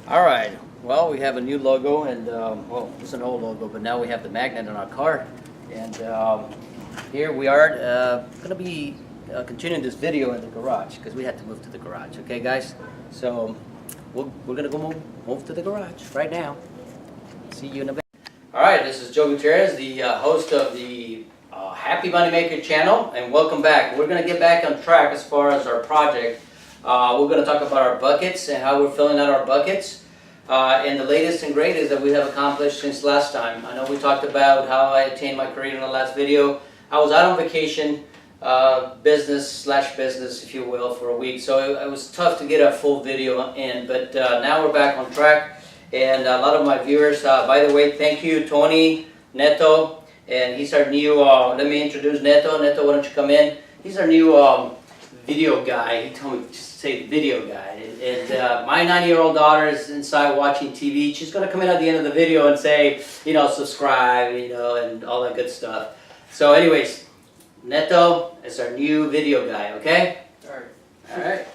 All right. Well, we have a new logo, and well, it's an old logo, but now we have the magnet on our car. And here we are going to be continuing this video in the garage because we had to move to the garage. Okay, guys. So we're going to go move to the garage right now. See you in a bit. All right. This is Joe Gutierrez, the host of the Happy Moneymaker channel, and welcome back. We're going to get back on track as far as our project. We're going to talk about our buckets and how we're filling out our buckets. And the latest and greatest that we have accomplished since last time. I know we talked about how I attained my career in the last video. I was out on vacation, business, if you will, for a week. So it was tough to get a full video in. But now we're back on track. And a lot of my viewers, by the way, thank you, Tony Neto. And he's our new, let me introduce Neto. Neto, why don't you come in? He's our new video guy. He told me to say video guy. And my 9-year-old daughter is inside watching TV. She's going to come in at the end of the video and say, subscribe, and all that good stuff. So anyways, Neto is our new video guy, okay? All right.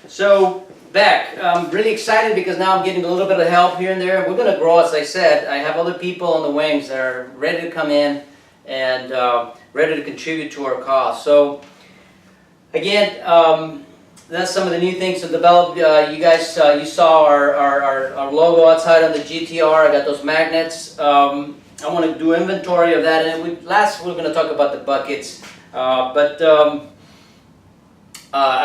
So back. I'm really excited because now I'm getting a little bit of help here and there. We're going to grow, as I said. I have other people on the wings that are ready to come in and ready to contribute to our cause. So again, that's some of the new things to develop. You guys, you saw our logo outside on the GTR. I got those magnets. I want to do inventory of that. And we're going to talk about the buckets. I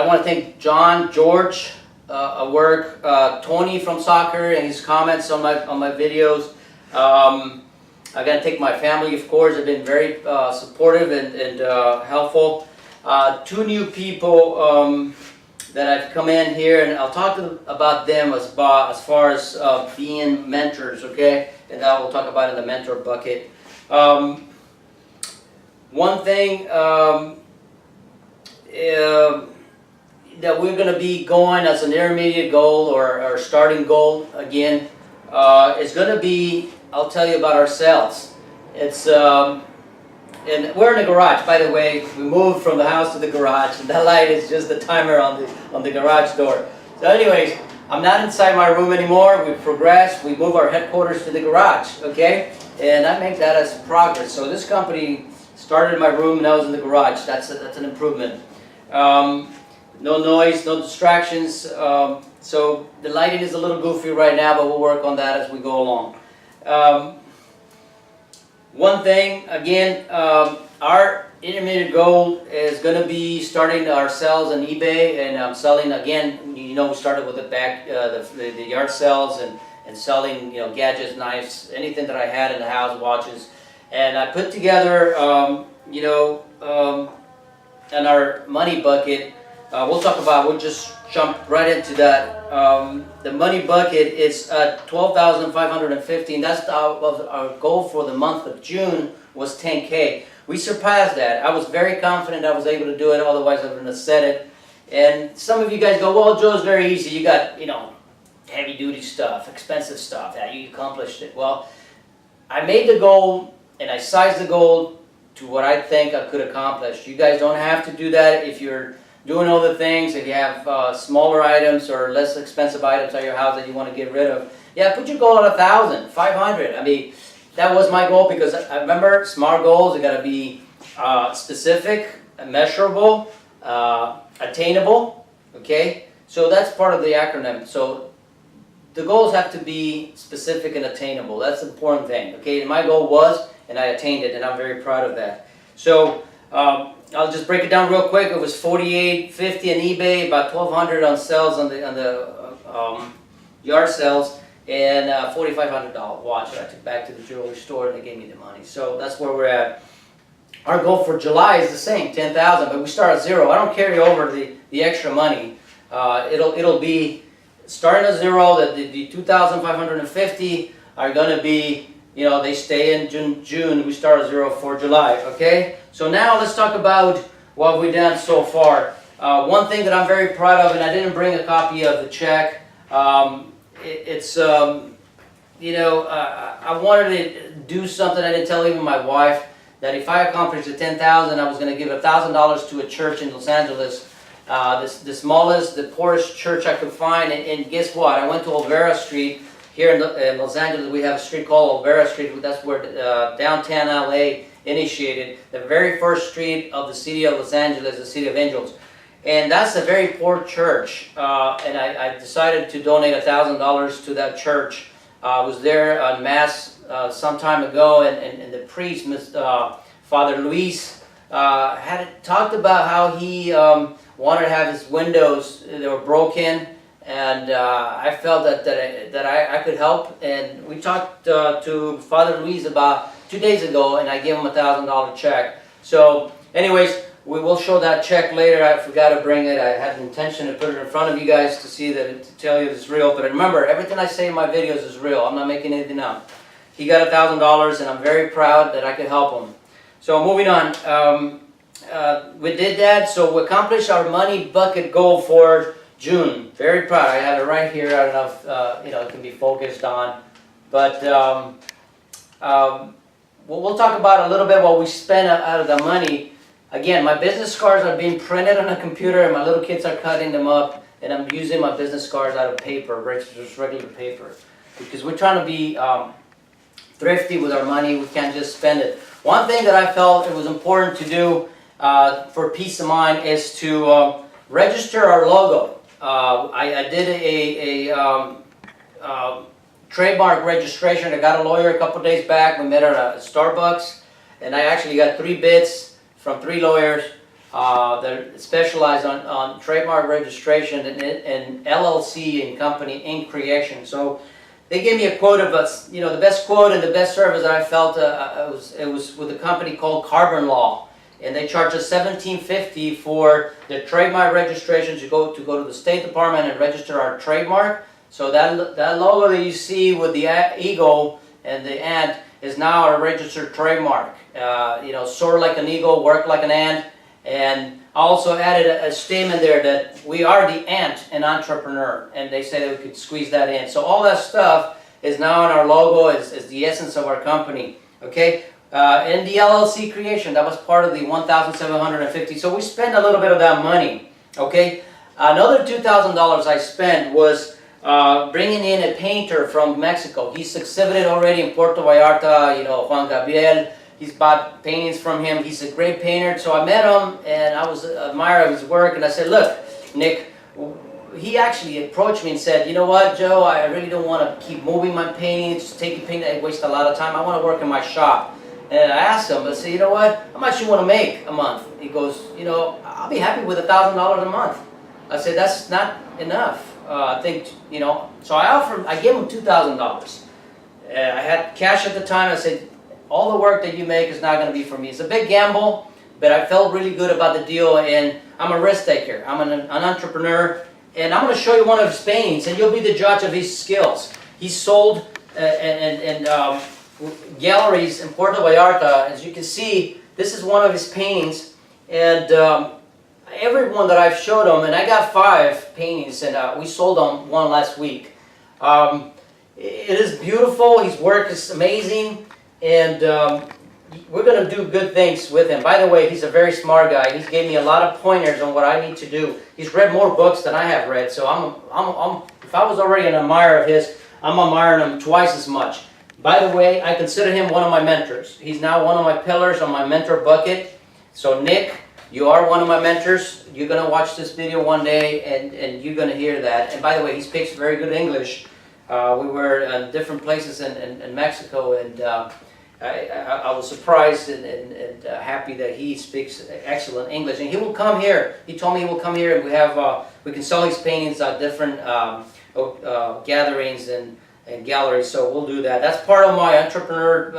want to thank John, George, work, Tony from soccer and his comments on my videos. I got to thank my family, of course. They've been very supportive and helpful. Two new people that I've come in here, and I'll talk about them as far as being mentors, okay? And that we'll talk about in the mentor bucket. One thing that we're going to be going as an intermediate goal or starting goal again is going to be, I'll tell you about ourselves. It's and we're in the garage, by the way. We moved from the house to the garage, and that light is just the timer on the garage door. So anyways, I'm not inside my room anymore. We've progressed. We moved our headquarters to the garage, okay? And I make that as progress. So this company started in my room, and I was in the garage. That's an improvement. No noise, no distractions. So the lighting is a little goofy right now, but we'll work on that as we go along. One thing, again, our intermediate goal is going to be starting ourselves on eBay and selling, again, we started with the yard sales and selling, gadgets, knives, anything that I had in the house, watches. And I put together, in our money bucket, we'll just jump right into that. The money bucket is $12,515. That's our goal for the month of June was $10K. We surpassed that. I was very confident I was able to do it, otherwise I wouldn't have said it. And some of you guys go, well, Joe, it's very easy. You got, heavy duty stuff, expensive stuff. Yeah, you accomplished it. Well, I made the goal and I sized the goal to what I think I could accomplish. You guys don't have to do that if you're doing other things. If you have smaller items or less expensive items at your house that you want to get rid of, yeah, put your goal at 1,000, 500. I mean, that was my goal because I remember SMART goals. They got to be specific, measurable, attainable. Okay, so that's part of the acronym. So the goals have to be specific and attainable. That's the important thing. Okay, and my goal was, and I attained it, and I'm very proud of that. So I'll just break it down real quick. It was $48.50 on eBay, about $1,200 on sales on the yard sales, and $4,500 watch that I took back to the jewelry store, and they gave me the money. So that's where we're at. Our goal for July is the same, $10,000, but we start at zero. I don't carry over the extra money. It'll be starting at zero. The $2,550 are going to be, they stay in June. We start at zero for July. Okay. So now let's talk about what we've done so far. One thing that I'm very proud of, and I didn't bring a copy of the check. I wanted to do something. I didn't tell even my wife that if I accomplished the $10,000, I was going to give $1,000 to a church in Los Angeles the smallest, the poorest church I could find. And guess what? I went to Olvera Street. Here in Los Angeles, we have a street called Olvera Street. That's where downtown LA initiated. The very first street of the city of Los Angeles, the City of Angels. And that's a very poor church. And I decided to donate $1,000 to that church. I was there on Mass some time ago, and the priest, Father Luis, had talked about how he wanted to have his windows, they were broken, and I felt that I could help. And we talked to Father Luis about 2 days ago, and I gave him a $1,000 check. So anyways, we will show that check later. I forgot to bring it. I had the intention to put it in front of you guys to see that, to tell you it's real. But remember, everything I say in my videos is real. I'm not making anything up. He got $1,000, and I'm very proud that I could help him. So moving on, we did that. So we accomplished our money bucket goal for June. Very proud. I have it right here. I don't know if it can be focused on, but we'll talk about a little bit what we spent out of the money. Again, my business cards are being printed on a computer, and my little kids are cutting them up, and I'm using my business cards out of paper, just regular paper, because we're trying to be thrifty with our money. We can't just spend it. One thing that I felt it was important to do for peace of mind is to register our logo. I did a trademark registration. I got a lawyer a couple days back. We met at Starbucks, and I actually got 3 bids from 3 lawyers that specialize on trademark registration and LLC and company Inc. creation. So they gave me a quote of the best quote and the best service that I felt. It was with a company called Carbon Law, and they charge us $17.50 for the trademark registration to go to the State Department and register our trademark. So that logo that you see with the eagle and the ant is now our registered trademark. Soar like an eagle, work like an ant. And I also added a statement there that we are the ant, an entrepreneur. And they say that we could squeeze that in. So all that stuff is now in our logo, is the essence of our company. Okay? And the LLC creation, that was part of the $1,750. So we spent a little bit of that money. Okay? Another $2,000 I spent was bringing in a painter from Mexico. He's exhibited already in Puerto Vallarta, Juan Gabriel. He's bought paintings from him. He's a great painter. So I met him, and I was an admirer of his work. And I said, look, Nick, he actually approached me and said, you know what, Joe, I really don't want to keep moving my paintings, just taking paintings, I waste a lot of time. I want to work in my shop. And I asked him, I said, you know what, how much you want to make a month? He goes, I'll be happy with $1,000 a month. I said, that's not enough. I think, so I gave him $2,000. I had cash at the time. I said, all the work that you make is not going to be for me. It's a big gamble, but I felt really good about the deal, and I'm a risk taker. I'm an entrepreneur, and I'm going to show you one of his paintings, and you'll be the judge of his skills. He sold galleries in Puerto Vallarta. As you can see, this is one of his paintings, and every one that I've showed him, and I got 5 paintings, and we sold them one last week. It is beautiful. His work is amazing, and we're going to do good things with him. By the way, he's a very smart guy. He's gave me a lot of pointers on what I need to do. He's read more books than I have read, so if I was already an admirer of his, I'm admiring him twice as much. By the way, I consider him one of my mentors. He's now one of my pillars on my mentor bucket. So Nick, you are one of my mentors. You're going to watch this video one day, and you're going to hear that. And by the way, he speaks very good English. We were in different places in Mexico, and I was surprised and happy that he speaks excellent English. And he will come here. He told me he will come here, and we can sell his paintings at different gatherings and galleries. So we'll do that. That's part of my entrepreneur,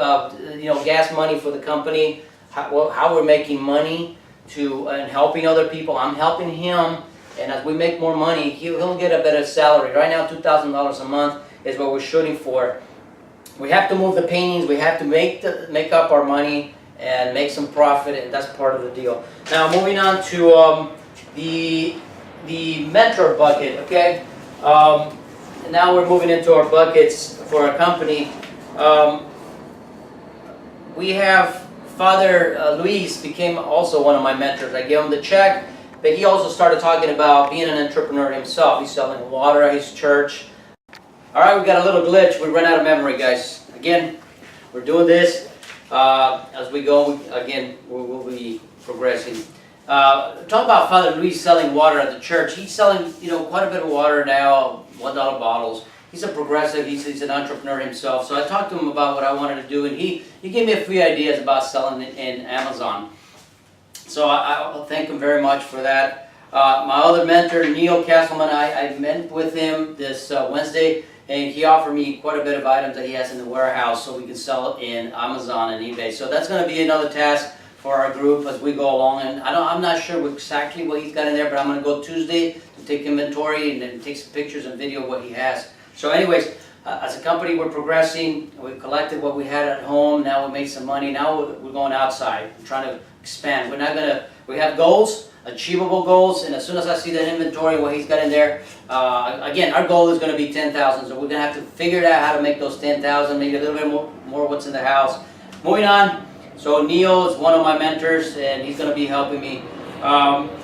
gas money for the company. How we're making money and helping other people. I'm helping him, and as we make more money, he'll get a better salary. Right now, $2,000 a month is what we're shooting for. We have to move the paintings. We have to make up our money and make some profit, and that's part of the deal. Now, moving on to the mentor bucket. Okay, now we're moving into our buckets for our company. We have Father Luis became also one of my mentors. I gave him the check. but he also started talking about being an entrepreneur himself. He's selling water at his church. All right, we got a little glitch. We ran out of memory, guys. Again, we're doing this as we go. Again, we'll be progressing. Talk about Father Luis selling water at the church. He's selling, quite a bit of water now, $1 bottles. He's a progressive. He's an entrepreneur himself. So I talked to him about what I wanted to do, and he gave me a few ideas about selling it in Amazon. So I'll thank him very much for that. My other mentor, Neil Castleman, I met with him this Wednesday, and he offered me quite a bit of items that he has in the warehouse so we can sell it in Amazon and eBay. So that's going to be another task for our group as we go along. And I'm not sure exactly what he's got in there, but I'm going to go Tuesday to take inventory and then take some pictures and video of what he has. So anyways, as a company, we're progressing. We collected what we had at home. Now we made some money. Now we're going outside. We're trying to expand. We have goals, achievable goals, and as soon as I see that inventory, what he's got in there, again, our goal is going to be 10,000. So we're going to have to figure out how to make those 10,000, maybe a little bit more what's in the house. Moving on. So Neil is one of my mentors, and he's going to be helping me.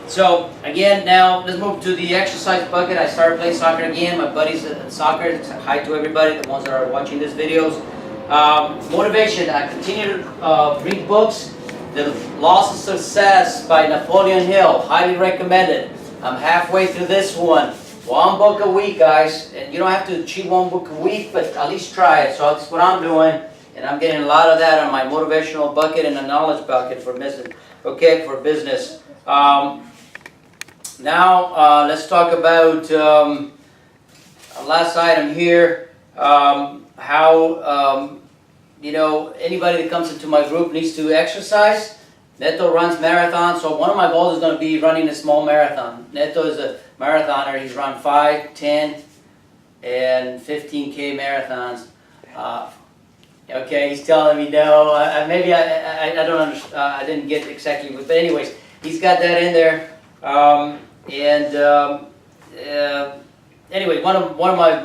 So again, now let's move to the exercise bucket. I started playing soccer again. My buddies at soccer. Hi to everybody, the ones that are watching these videos. Motivation. I continue to read books. The Laws of Success by Napoleon Hill. Highly recommended. I'm halfway through this one. One book a week, guys. And you don't have to achieve one book a week, but at least try it. So that's what I'm doing. And I'm getting a lot of that on my motivational bucket and a knowledge bucket for business. Okay, for business. Now, let's talk about last item here. How anybody that comes into my group needs to exercise. Neto runs marathons, so one of my goals is going to be running a small marathon. Neto is a marathoner. He's run 5, 10, and 15K marathons. Okay, he's telling me no. Maybe I don't understand. I didn't get exactly, but anyways, he's got that in there. Anyway, one of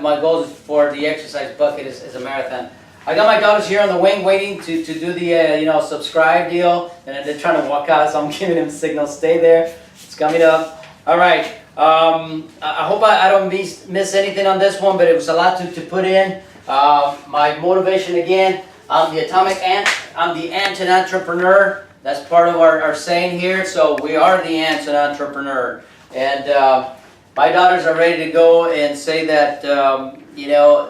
my goals for the exercise bucket is a marathon. I got my daughters here on the wing waiting to do the subscribe deal, and they're trying to walk out, so I'm giving them signals. Stay there. It's coming up. All right. I hope I don't miss anything on this one, but it was a lot to put in. My motivation again, I'm the ant and entrepreneur. That's part of our saying here. So we are the ants and entrepreneur. And my daughters are ready to go and say that,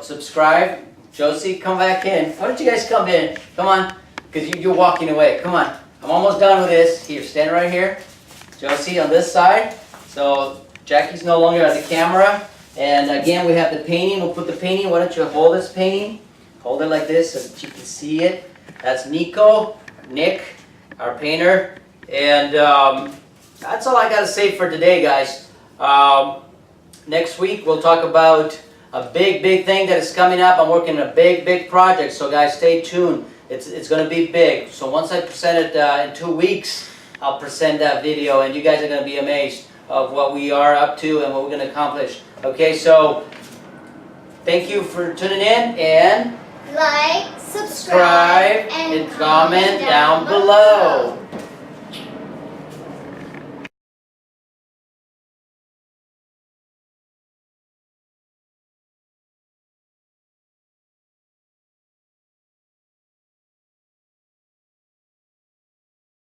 subscribe. Josie, come back in. Why don't you guys come in? Come on, because you're walking away. Come on. I'm almost done with this. Here, stand right here. Josie on this side. So Jackie's no longer at the camera. And again, we have the painting. We'll put the painting. Why don't you hold this painting? Hold it like this so that you can see it. That's Nick, our painter. And that's all I got to say for today, guys. Next week, we'll talk about a big thing that is coming up. I'm working on a big project. So, guys, stay tuned. It's going to be big. So once I present it in 2 weeks, I'll present that video. And you guys are going to be amazed of what we are up to and what we're going to accomplish. Okay, so thank you for tuning in, and like, subscribe, and comment down below.